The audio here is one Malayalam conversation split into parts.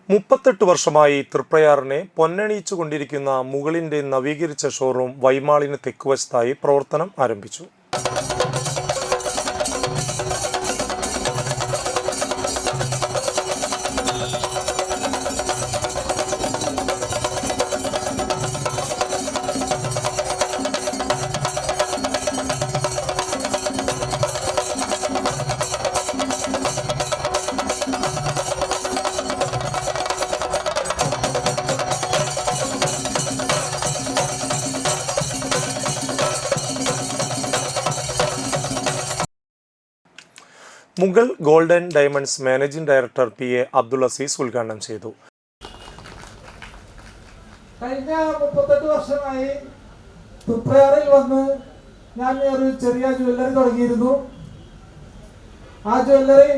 38 വർഷമായി തൃപ്രയാറിനെ പൊന്നണിയിച്ചുകൊണ്ടിരിക്കുന്ന മുകളിന്റെ നവീകരിച്ച ഷോറൂം വൈമാളിന് തെക്കുവശത്തായി പ്രവർത്തനം ആരംഭിച്ചു. Mughal Golden Diamonds managing director PA Abdul Aziz ഉദ്ഘാടനം ചെയ്തു. കഴിഞ്ഞ 38 വർഷമായി തൃപ്രയാറിൽ വന്ന് ഞാൻ ഒരു ചെറിയ ജ്വല്ലറി തുടങ്ങിയിരുന്നു. ആ ജ്വല്ലറി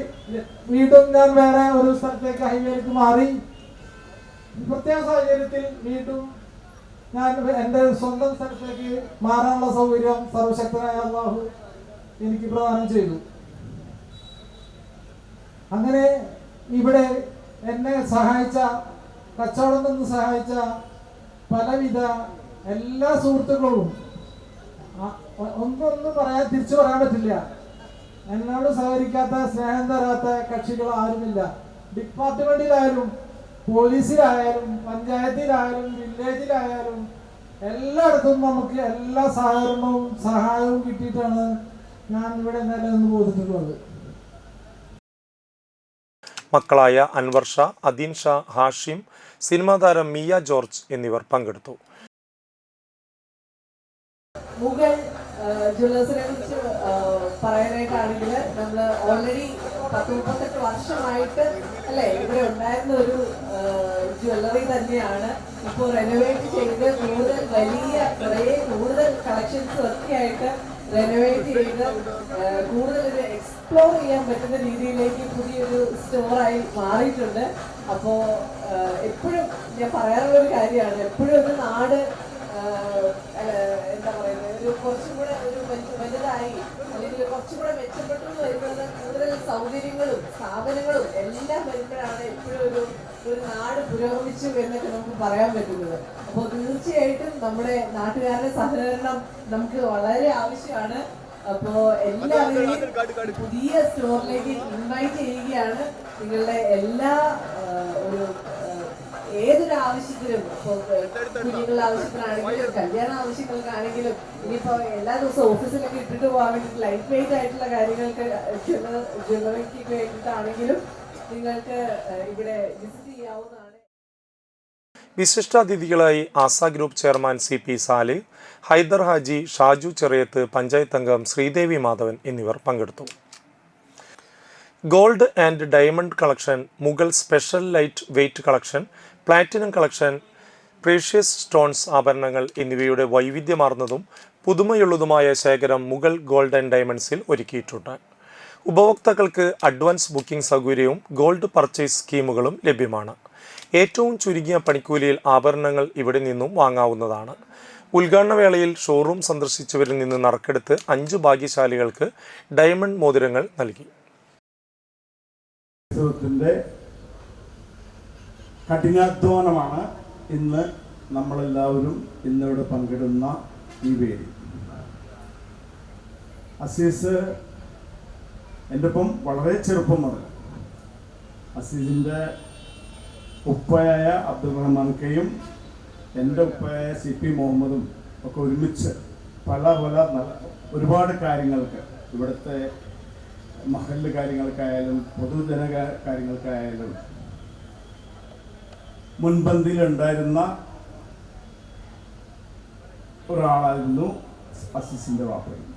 വീണ്ടും ഞാൻ വേറെ ഒരു സ്ഥലത്തേക്ക് ഹൈവേയിലേക്ക് മാറി. പ്രത്യേക സാഹചര്യത്തിൽ വീണ്ടും ഞാൻ എൻ്റെ സ്വന്തം സ്ഥലത്തേക്ക് മാറാനുള്ള സൗകര്യം സർവശക്തനായ അല്ലാഹു എനിക്ക് പ്രദാനം ചെയ്തു. അങ്ങനെ ഇവിടെ എന്നെ സഹായിച്ച, കച്ചവടം നിന്ന് സഹായിച്ച പലവിധ എല്ലാ സുഹൃത്തുക്കളും ഒന്നും തിരിച്ചു പറയാൻ പറ്റില്ല. എന്നോട് സഹകരിക്കാത്ത, സ്നേഹം തരാത്ത കക്ഷികൾ ആരുമില്ല. ഡിപ്പാർട്ട്മെന്റിലായാലും പോലീസിലായാലും പഞ്ചായത്തിലായാലും വില്ലേജിലായാലും എല്ലായിടത്തും നമുക്ക് എല്ലാ സഹായവും കിട്ടിയിട്ടാണ് ഞാൻ ഇവിടെ നിലനിന്ന് പോന്നിട്ടുള്ളത്. മക്കളായ അൻവർ ഷാ, അദീൻ ഷാ, ഹാഷിം, സിനിമാ താരം മിയ ജോർജ് എന്നിവർ പങ്കെടുത്തു. മുഗൾ ജ്വല്ലേഴ്സിനെ കുറിച്ച് പറയാനായിട്ടാണെങ്കിൽ നമ്മൾ ഓൾറെഡി 38 വർഷമായിട്ട് അല്ലേ ഇവിടെ ഉണ്ടായിരുന്ന ഒരു ജ്വല്ലറി തന്നെയാണ്. ഇപ്പോൾ റെനോവേറ്റ് ചെയ്ത് കൂടുതൽ കളക്ഷൻസ് ഒക്കെ ആയിട്ട് റെനോവേറ്റ് ചെയ്ത് കൂടുതൽ ഒരു എക്സ്പ്ലോർ ചെയ്യാൻ പറ്റുന്ന രീതിയിലേക്ക് പുതിയൊരു സ്റ്റോറായി മാറിയിട്ടുണ്ട്. അപ്പോൾ എപ്പോഴും ഞാൻ പറയാറുള്ള ഒരു കാര്യമാണ്, എപ്പോഴും ഒരു നാട് എന്താ പറയുന്നത്, ഒരു കുറച്ചും കൂടെ ഒരു വലുതായി അല്ലെങ്കിൽ കുറച്ചും കൂടെ മെച്ചപ്പെട്ടു വരുന്നത് കൂടുതൽ സൗകര്യങ്ങളും സ്ഥാപനങ്ങളും എല്ലാം വരുമ്പോഴാണ് എപ്പോഴും ഒരു നാട് പുരോഗമിച്ചു എന്നൊക്കെ നമുക്ക് പറയാൻ പറ്റുന്നത്. അപ്പോൾ തീർച്ചയായിട്ടും നമ്മുടെ നാട്ടുകാരുടെ സഹകരണം നമുക്ക് വളരെ ആവശ്യമാണ്. അപ്പോൾ എല്ലാവരെയും പുതിയ സ്റ്റോറിലേക്ക് ഇൻവൈറ്റ് ചെയ്യുകയാണ്. നിങ്ങളുടെ എല്ലാ ഏതൊരു ആവശ്യത്തിനും, ഇപ്പോൾ കുഞ്ഞുങ്ങളുടെ ആവശ്യത്തിനാണെങ്കിലും കല്യാണ ആവശ്യങ്ങൾക്കാണെങ്കിലും ഇനിയിപ്പോൾ എല്ലാ ദിവസവും ഓഫീസിലൊക്കെ ഇട്ടിട്ട് പോകാൻ വേണ്ടിയിട്ട് ലൈറ്റ് വെയിറ്റ് ആയിട്ടുള്ള കാര്യങ്ങൾക്ക് ജ്വല്ലറിക്ക് വേണ്ടിയിട്ടാണെങ്കിലും നിങ്ങൾക്ക് ഇവിടെ വിസിറ്റ് ചെയ്യാവുന്നതാണ്. വിശിഷ്ടാതിഥികളായി Asa group chairman CP Salih, Haider Haji, Shaju Cheriyath, panchayat അംഗം ശ്രീദേവി മാധവൻ എന്നിവർ പങ്കെടുത്തു. Gold and diamond collection, Mughal special light weight collection, platinum collection, precious stones ആഭരണങ്ങൾ എന്നിവയുടെ വൈവിധ്യമാർന്നതും പുതുമയുള്ളതുമായ ശേഖരം മുഗൾ ഗോൾഡ് ആൻഡ് ഡയമണ്ട്സിൽ ഒരുക്കിയിട്ടുണ്ട്. ഉപഭോക്താക്കൾക്ക് അഡ്വാൻസ് ബുക്കിംഗ് സൗകര്യവും ഗോൾഡ് പർച്ചേസ് സ്കീമുകളും ലഭ്യമാണ്. ഏറ്റവും ചുരുങ്ങിയ പണിക്കൂലിയിൽ ആഭരണങ്ങൾ ഇവിടെ നിന്നും വാങ്ങാവുന്നതാണ്. ഉദ്ഘാടന വേളയിൽ ഷോറൂം സന്ദർശിച്ചവരിൽ നിന്ന് നറുക്കെടുത്ത് 5 ഭാഗ്യശാലികൾക്ക് ഡയമണ്ട് മോതിരങ്ങൾ നൽകി. കഠിനാധ്വാനമാണ് ഇന്ന് നമ്മളെല്ലാവരും ഇന്നിവിടെ പങ്കിടുന്ന ഈ വേദി. അസീസ് എൻ്റെ ഒപ്പം വളരെ ചെറുപ്പം മുതൽ അസീസിൻ്റെ ഉപ്പയായ അബ്ദുറഹ്മാൻ കയും എൻ്റെ ഉപ്പയായ CP മുഹമ്മദും ഒക്കെ ഒരുമിച്ച് പല ഒരുപാട് കാര്യങ്ങൾക്ക്, ഇവിടുത്തെ മഹല്ല് കാര്യങ്ങൾക്കായാലും പൊതുജന കാര്യങ്ങൾക്കായാലും മുൻപന്തിയിലുണ്ടായിരുന്ന ഒരാളായിരുന്നു അസീസിൻ്റെ വാപ്പയും.